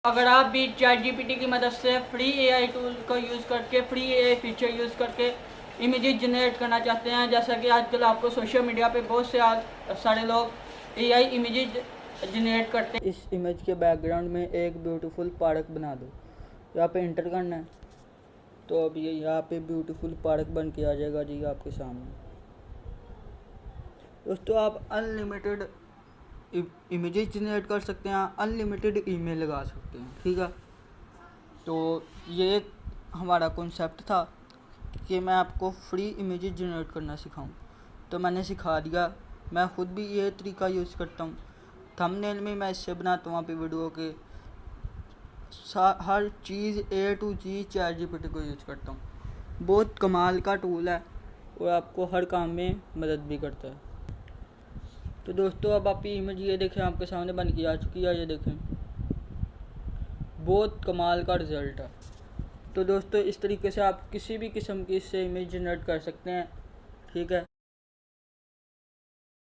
अगर आप भी ChatGPT की मदद से फ्री एआई टूल को यूज़ करके फ्री एआई फीचर यूज़ करके इमेजेस जनरेट करना चाहते हैं, जैसा कि आजकल आपको सोशल मीडिया पे बहुत से सारे लोग एआई इमेजेस जनरेट करते हैं। इस इमेज के बैकग्राउंड में एक ब्यूटीफुल पार्क बना दो। यहाँ पे इंटर करना है तो अब ये यहाँ पे ब्यूटीफुल पार्क बन के आ जाएगा जी आपके सामने। दोस्तों, आप अनलिमिटेड इमेजेस जनरेट कर सकते हैं, अनलिमिटेड ईमेल लगा सकते हैं, ठीक है। तो ये एक हमारा कॉन्सेप्ट था कि मैं आपको फ्री इमेजेस जनरेट करना सिखाऊं, तो मैंने सिखा दिया। मैं ख़ुद भी ये तरीका यूज़ करता हूँ। थंबनेल में मैं इससे बनाता हूँ आप वीडियो के हर चीज़ A to Z ChatGPT को यूज़ करता हूँ। बहुत कमाल का टूल है और आपको हर काम में मदद भी करता है। तो दोस्तों, अब आप इमेज ये देखें आपके सामने बन के आ चुकी है। ये देखें, बहुत कमाल का रिज़ल्ट है। तो दोस्तों, इस तरीके से आप किसी भी किस्म की इससे इमेज जनरेट कर सकते हैं, ठीक है।